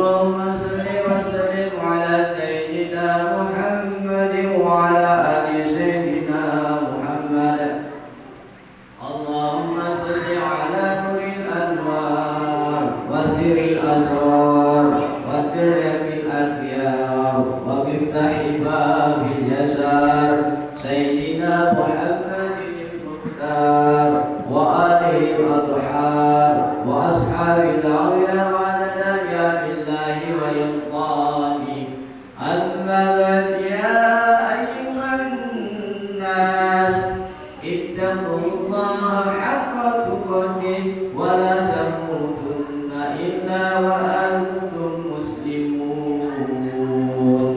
اللهم صل وسلم على سيدنا محمد وعلى آل سيدنا محمد. اللهم صل على نور الأنوار وسر الأسرار وترك الأخيار ومفتاح باب اليسار سيدنا محمد المختار وآله الأطهار وأصحاب الأغيار وعدد أنبياء الله ويقضاني. أما بعد يا أيها الناس اتقوا الله حق تقاته ولا تموتن إلا وأنتم مسلمون.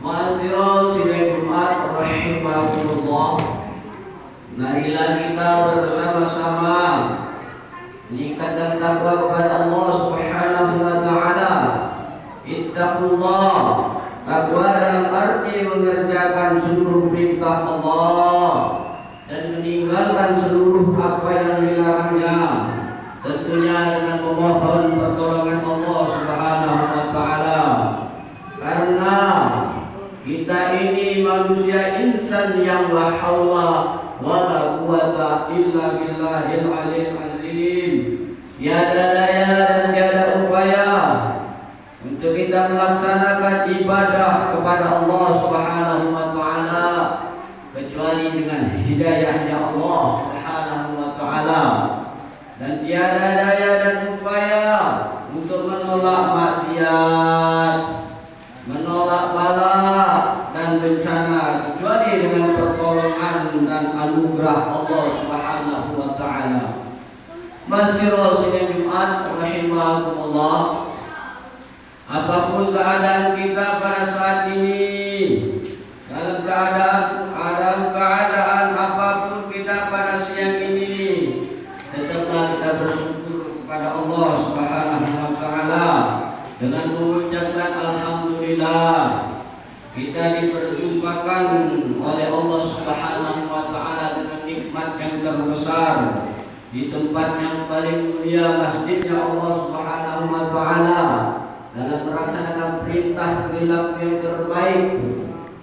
Ma'asyiral sidang Jumat rahimakumullah. Marilah kita bersama-sama meningkatkan takwa kepada Allah Subhanahu wa taala. Ittaqullah. Takwa dalam arti mengerjakan seluruh perintah Allah dan meninggalkan seluruh apa yang dilarangnya. Tentunya dengan memohon pertolongan Allah Subhanahu wa taala. Karena kita ini manusia insan yang la haula wala quwata illa billahil aliyil azim. Tiada daya dan tiada upaya untuk kita melaksanakan ibadah kepada Allah Subhanahu wa taala kecuali dengan hidayahnya Allah Subhanahu wa taala. Dan tiada daya dan upaya untuk menolak maksiat, menolak bala dan bencana kecuali dengan pertolongan dan anugerah Allah Subhanahu wa taala. Ma'asyiral sidang Jumat rahimakumullah. Apapun keadaan kita pada saat ini, dalam keadaan apapun kita pada siang ini, tetaplah kita bersyukur kepada Allah Subhanahu wa taala dengan mengucapkan alhamdulillah. Kita diperjumpakan oleh Allah Subhanahu wa taala dengan nikmat yang terbesar di tempat yang paling mulia, masjidnya Allah Subhanahu wa taala, dalam melaksanakan perintah perilaku yang terbaik,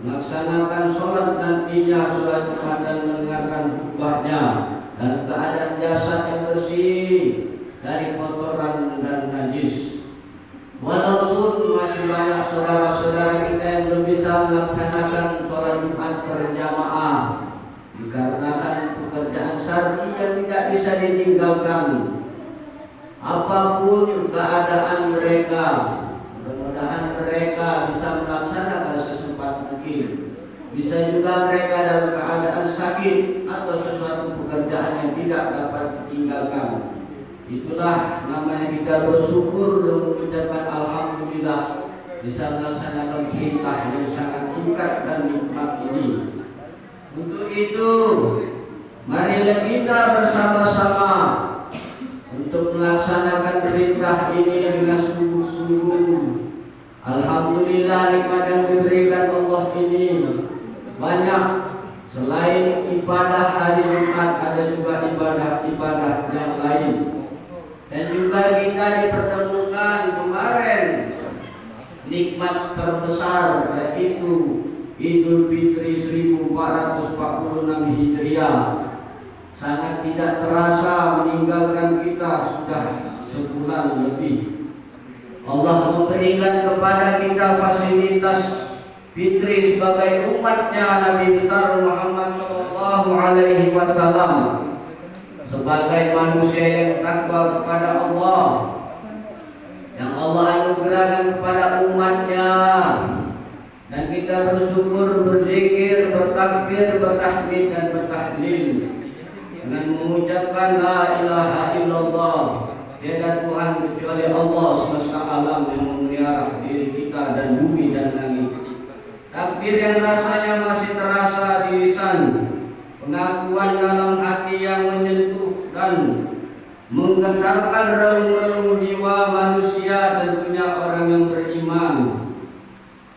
melaksanakan sholat nantinya, sholat Jumat dan mendengarkan khutbahnya dalam keadaan jasad yang bersih dari kotoran dan najis. Walaupun masih banyak saudara-saudara kita yang belum bisa melaksanakan sholat Jumat berjamaah dikarenakan pekerjaan syar'i yang tidak bisa ditinggalkan. Apapun keadaan mereka, mudah-mudahan mereka bisa melaksanakan sesempat mungkin. Bisa juga mereka dalam keadaan sakit atau sesuatu pekerjaan yang tidak dapat ditinggalkan. Itulah namanya kita bersyukur dan mengucapkan alhamdulillah bisa melaksanakan perintah yang sangat singkat dan nikmat ini. Untuk itu, marilah kita bersama-sama untuk melaksanakan perintah ini dengan sungguh-sungguh. Alhamdulillah, nikmat yang diberikan Allah ini banyak. Selain ibadah hari Jumat, ada juga ibadah-ibadah yang lain. Dan juga kita dipertemukan kemarin nikmat terbesar, yaitu Idul Fitri 1446 Hijriah. Sangat tidak terasa meninggalkan kita sudah sebulan lebih. Allah memberikan kepada kita fasilitas fitri sebagai umatnya Nabi besar Muhammad sallallahu alaihi wasallam, sebagai manusia yang takwa kepada Allah, yang Allah anugerahkan kepada umatnya. Dan kita bersyukur, berzikir, bertakbir, bertahmid dan bertahlil dengan mengucapkan la ilaha illallah, tiada Tuhan kecuali Allah semesta alam yang memelihara diri kita dan bumi dan langit. Takbir yang rasanya masih terasa di lisan, pengakuan dalam hati yang menyentuh dan menggetarkan relung-relung jiwa manusia, tentunya orang yang beriman.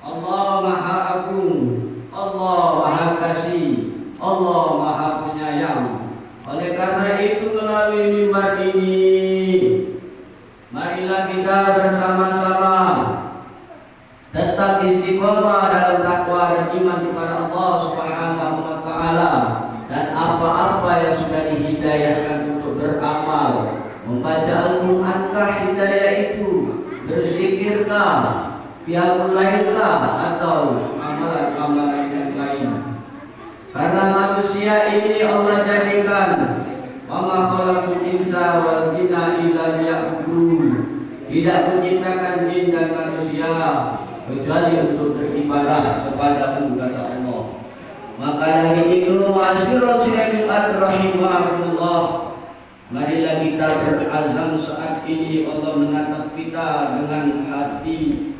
Allah Maha Agung, Allah Maha Kasih, Allah Maha Penyayang. Oleh karena itu, melalui mimbar ini, marilah kita bersama-sama tetap istiqomah dalam takwa dan iman kepada Allah Subhanahu wa taala, dan apa-apa yang sudah dihidayahkan untuk beramal, membaca Al-Qur'an hidayah itu, berzikirkah, qiyamul lailah atau amalan-amalan yang lain. Karena manusia ini Allah jadikan wa ma khalaqul insa wal jinna illa liya'budun. Tidak menciptakan jin dan manusia kecuali untuk beribadah kepada-Mu, kata Allah. Maka dari itu ma'asyiral muslimin rahimahumullah, marilah kita berazam saat ini Allah menatap kita dengan hati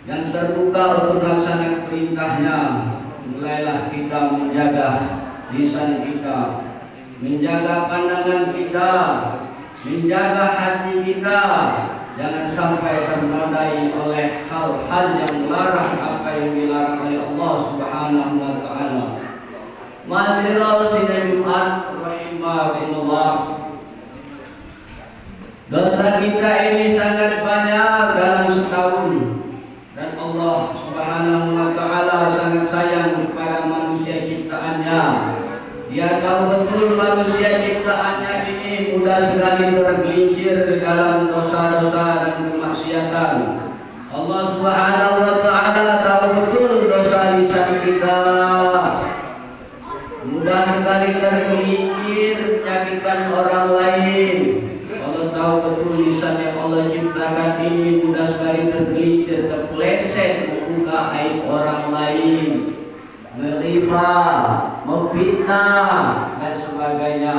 yang terbuka untuk melaksanakan perintahnya. Mulailah kita menjaga lisan kita, menjaga pandangan kita, menjaga hati kita, jangan sampai ternodai oleh hal-hal yang melarang, apa yang dilarang oleh Allah Subhanahu wa taala. Ma'asyiral muslimin rahimahumullah, dosa kita ini sangat banyak dalam setahun, dan Allah Subhanahu wa taala sangat sayang kepada manusia ciptaannya. Dia tahu betul manusia ciptaannya ini mudah sekali tergelincir di dalam dosa-dosa dan kemaksiatan. Allah Subhanahu wa taala tahu betul dosa lisan kita, mudah sekali tergelincir menyakitkan orang lain. Allah tahu betul lisan yang Allah ciptakan ini mudah sekali tergelincir, terpeleset membuka aib orang lain, meriba, memfitnah dan sebagainya.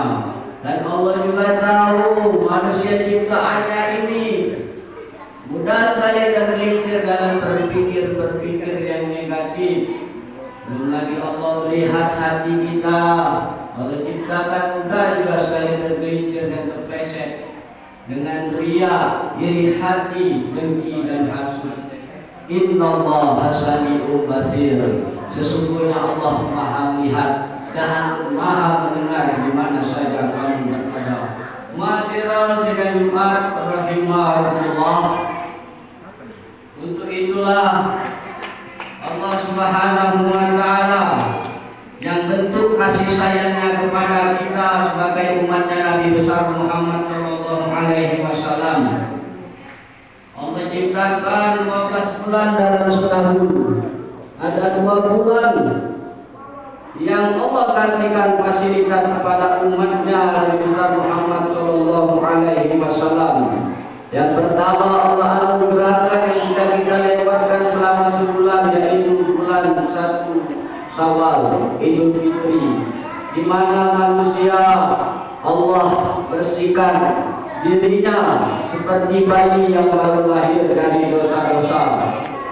Dan Allah juga tahu manusia ciptaannya ini mudah sekali tergelincir dalam berpikir yang negatif. Belum lagi Allah melihat hati kita, Allah ciptakan mudah juga sekali tergelincir dan terpleset dengan riya, iri hati, dengki dan hasud. Innallaha sami'un basir. Sesungguhnya Allah Maha melihat dan Maha mendengar di mana saja kamu berada. Ma'asyiral muslimin rahimahumullah, untuk itulah Allah Subhanahu wa taala yang bentuk kasih sayangnya kepada kita sebagai umatnya Nabi besar Muhammad sallallahu alaihi wasallam. Allah ciptakan 12 bulan dalam setahun. Ada 2 bulan yang Allah kasihkan fasilitas kepada umatnya Nabi besar Muhammad sallallahu alaihi wasallam. Yang pertama, Allah anugerahkan yang sudah kita lewatkan selama sebulan, yaitu bulan 1 Syawal, Idul Fitri, di mana manusia Allah bersihkan dirinya seperti bayi yang baru lahir dari dosa-dosa.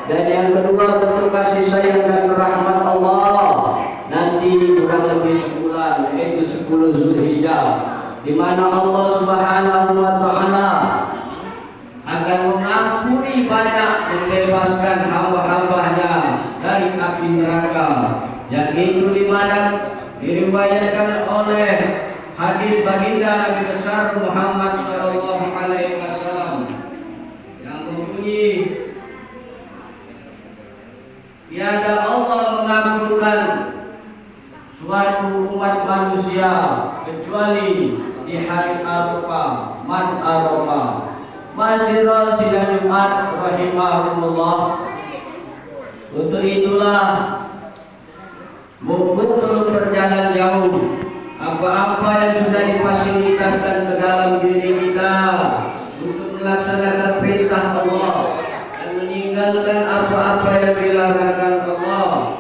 Dan yang kedua, bentuk kasih sayang dan rahmat Allah nanti kurang lebih sebulan, yaitu 10 Zulhijjah, di mana Allah Subhanahu wa taala akan mengampuni banyak, membebaskan hamba-hambanya dari api neraka, yang itu di mana diriwayatkan oleh hadis baginda Nabi besar Muhammad sallallahu alaihi wasallam yang berbunyi, tiada Allah mengabulkan suatu umat manusia kecuali di hari Arafah, man Arafah. Ma'asyiral sidang Jumat rahimahumullah, untuk itulah mumpung belum berjalan jauh, apa-apa yang sudah difasilitaskan ke dalam diri kita untuk melaksanakan perintah Allah dan meninggalkan apa-apa yang dilarangkan Allah,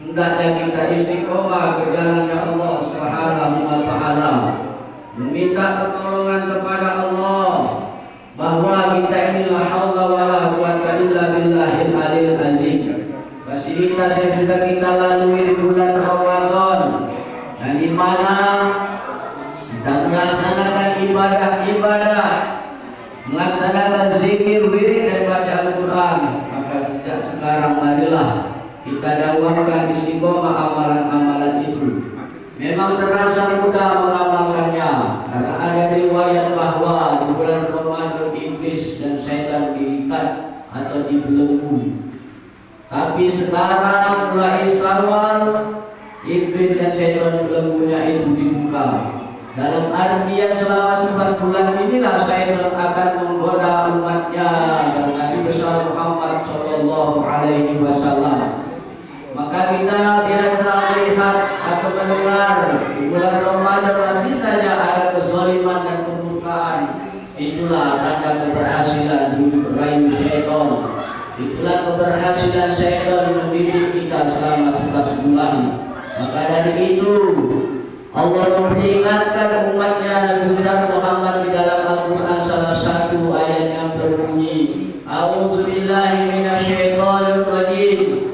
hendaknya kita istiqomah ke jalannya Allah Subhanahu wa taala, meminta pertolongan kepada Allah bahwa kita ini la haula wala quwata illa billahil aliyil azim. Fasilitas yang sudah kita lalui di bulan Ramadan, dan di mana kita melaksanakan ibadah-ibadah, melaksanakan zikir, wirid dan baca Al-Quran, maka sejak sekarang marilah kita dakwahkan istiqomah amalan-amalan itu. Memang terasa mudah mengamalkannya, karena ada riwayat bahwa di bulan Ramadan iblis dan setan diikat atau dibelenggu. Tapi sekarang mulai Syawal, iblis dan setan belenggunya itu dibuka. Dalam artian selama 11 bulan inilah setan akan menggoda umatnya dan Nabi besar Muhammad Sallallahu Alaihi Wasallam. Maka kita biasa melihat atau mendengar di bulan Ramadan masih saja ada kezaliman dan kemurkaan. Itulah tanda keberhasilan merayu setan. Itulah keberhasilan setan mendidik kita selama 11 bulan. Maka dari itu Allah memperingatkan umatnya Nabi besar Muhammad di dalam Al-Quran salah satu ayat yang berbunyi A'udzubillahi minasyaitonir rajim.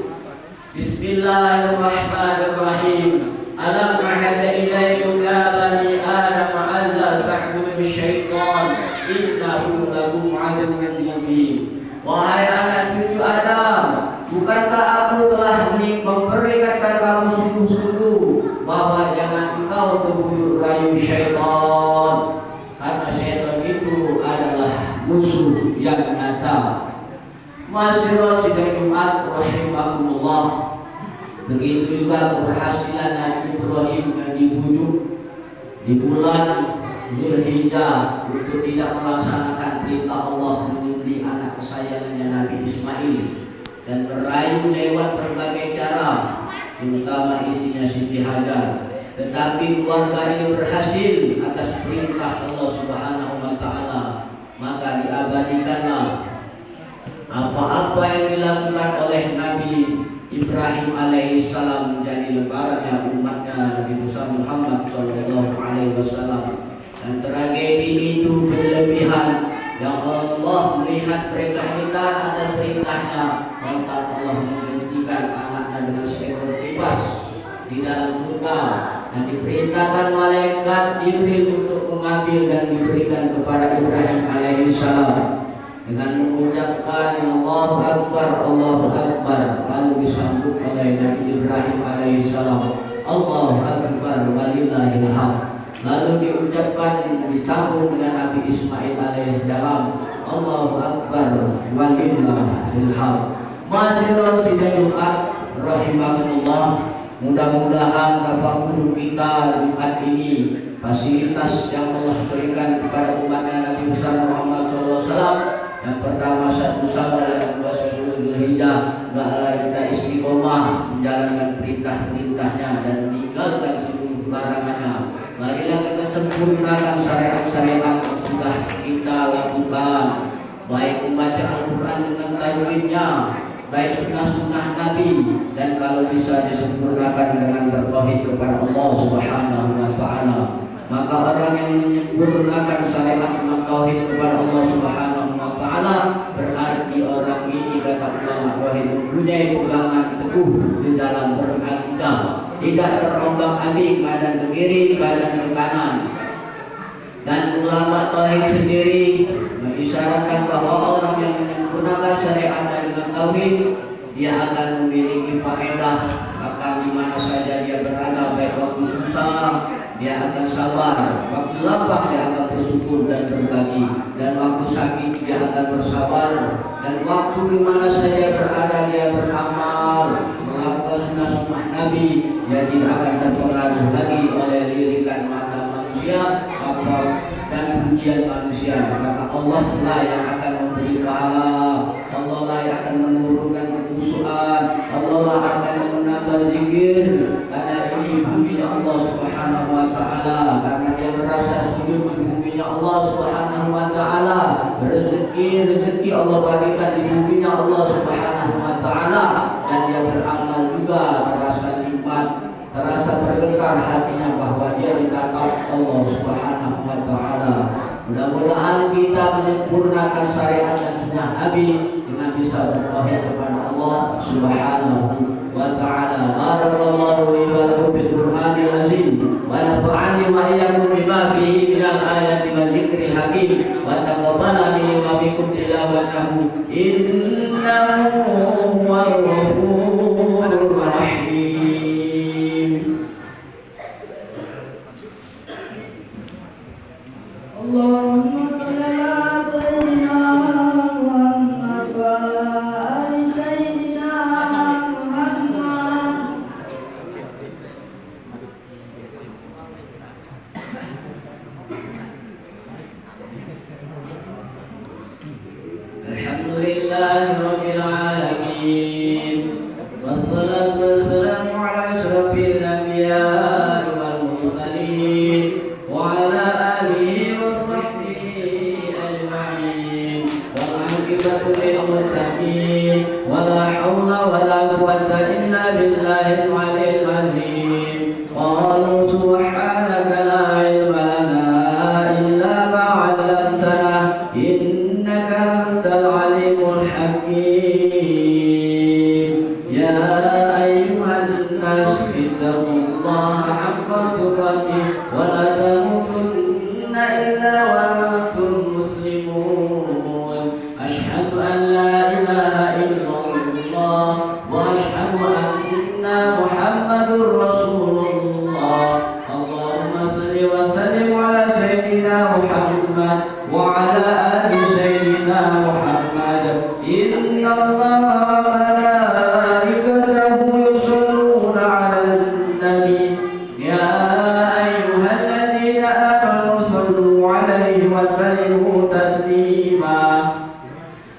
Bismillahirrahmanirrahim. Alam ahada ilaikum ya bani Adam alla ta'budu syaitan innahu lakum aduwwun mubin. Wahai anak cucu Adam, bukankah aku telah memperingatkan kamu sungguh-sungguh bahwa jangan engkau terbujuk rayu syaitan, karena syaitan itu adalah musuh yang nyata. Masyaallah sidang Jumat rahimakumullah. Begitu juga keberhasilan Nabi Ibrahim yang dibujuk di bulan Zulhijjah untuk tidak melaksanakan perintah Allah menyembelih anak kesayangannya Nabi Ismail dan merayu lewat berbagai cara, terutama isinya Siti Hajar. Tetapi keluarga ini berhasil atas perintah Allah Subhanahu wa taala. Maka diabadikanlah apa-apa yang dilakukan oleh Nabi Ibrahim alaihi salam menjadi lebarannya umatnya Nabi Muhammad sallallahu alaihi wasallam. Dan tragedi itu berlebihan yang Allah melihat mereka ini taat atas perintahnya, maka Allah menghentikan anaknya dengan seekor kibas di dalam surga dan diperintahkan malaikat Jibril untuk mengambil dan diberikan kepada Ibrahim alaihi salam dengan mengucapkan Allahu Akbar, Allahu Akbar, lalu disambut oleh Nabi Ibrahim alaihi salam Allahu Akbar walillahil hamd. Lalu diucapkan disambung dengan Nabi Ismail alaihissalam Allahu Akbar walillahil hamd. Masyaallah sidang Jumat rahimakumullah. Mudah-mudahan tafakur kita Jumat ini fasilitas yang Allah berikan kepada umatnya Nabi besar Muhammad SAW. Yang pertama 1 Syawal dan 2 Zulhijjah, hendaklah kita istiqomah menjalankan perintah-perintahnya dan meninggalkan seluruh larangannya. Marilah kita sempurnakan syariat-syariat yang sudah kita lakukan, baik membaca Al-Quran dengan tajwidnya, baik sunnah-sunnah Nabi, dan kalau bisa disempurnakan dengan bertauhid kepada Allah Subhanahu wa taala. Maka orang yang menyempurnakan syariat dengan tauhid kepada Allah Subhanahu wa taala berarti orang ini kata ulama tauhid mempunyai pegangan teguh di dalam berakidah, tidak terombang-ambing badan ke kiri, badan ke kanan. Dan ulama tauhid sendiri mengisyaratkan bahwa orang yang menyempurnakan syariat dengan tauhid dia akan memiliki faedah akan di mana saja dia berada, baik waktu susah dia akan sabar, waktu lapang dia akan bersyukur dan berbagi, dan waktu sakit dia akan bersabar, dan waktu di mana saja berada dia beramal melakukan sunnah-sunnah Nabi. Dia tidak akan terpengaruh lagi oleh lirikan mata manusia dan pujian manusia, karena Allah lah yang akan memberi pahala, Allah lah yang akan menurunkan kekhusyuan, Allah lah akan menambah zikir, karena ini buminya Allah Subhanahu wa taala, karena dia merasa sujud di buminya Allah Subhanahu wa taala. Rezeki Allah bagikan di buminya Allah Subhanahu wa taala, dan dia beramal juga terasa nikmat, terasa bergetar hatinya bahwa dia ditatap Allah Subhanahu wa taala. Mudah-mudahan kita menyempurnakan syariat dan sunnah Nabi dengan bisa bertauhid kepada Allah Subhanahu wa taala. Barakallahu li wa lakum fil Qur'anil azim wa nafa'ani wa iyyakum bima fihi minal ayati wa dzikril hakim wa taqabbala minni wa minkum tilawatahu innahu huwal ghafurur rahim. Allahumma shalli ala sayyidina Muhammad wa ala للمتقين ولا حول ولا قوة إلا بالله العلي العظيم قالوا سبحانك لا علم لنا إلا ما علمتنا إنك أنت العليم الحكيم يا أيها الناس اتقوا الله حق تقاته ولا تموتن إلا وأنتم مسلمون أشهد أن لا إله إلا الله وأشهد أن محمد رسول الله اللهم صل وسلم على سيدنا محمد وعلى آل سيدنا محمد إن الله وملائكته يصلون على النبي يا أيها الذين آمنوا صلوا عليه وسلموا تسليما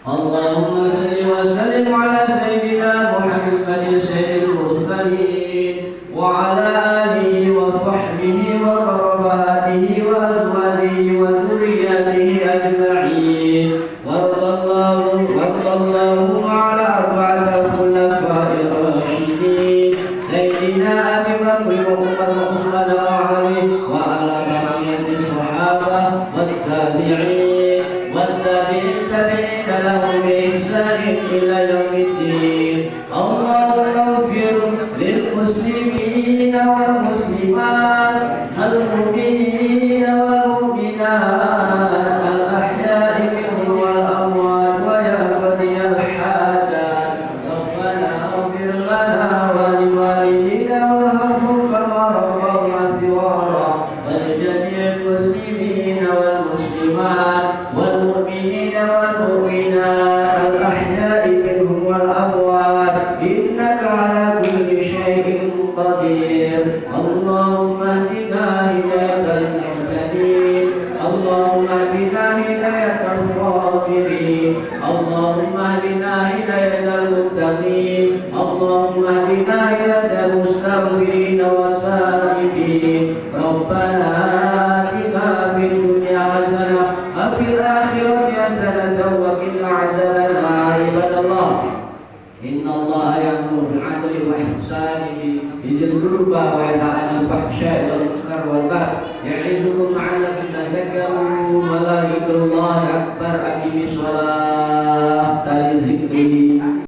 اللهم صل وسلم على سيدنا محمد سيد المرسلين وعلى آله وصحبه وقرباته وأزواجه وذرياته أجمعين وارض اللهم على أربعة الخلفاء الراشدين سيدنا أبي بكر وعمر وعثمان وعلي وعلى بقية الصحابة والتابعين والتابعين لهم بإحسان إلى يوم الدين اللهم اغفر للمسلمين والمسلمات المؤمنين والمؤمنات الأحياء منهم والأموات ويا قضي الحاجات ربنا اغفر لنا ولوالدينا وارحمهم كما ربونا صغارا ولجميع المسلمين والمسلمات والمؤمنين والمؤمنات الأحياء منهم والأموات إنك على كل شيء قدير اللهم اهدنا هداية المهتدين اللهم اهدنا هداية الصابرين اللهم اهدنا هداية المتقين اللهم اهدنا هداية المستغفرين والتائبين ربنا آتنا في الدنيا حسنة وفي الآخرة حسنة وقنا عذاب النار عباد الله إن الله يأمر بالعدل وإحسانه بذي القربى وينهى عن الفحشاء والمنكر والبغي يعظكم لعلكم تذكرون ولذكر الله أكبر أقم الصلاة لذكري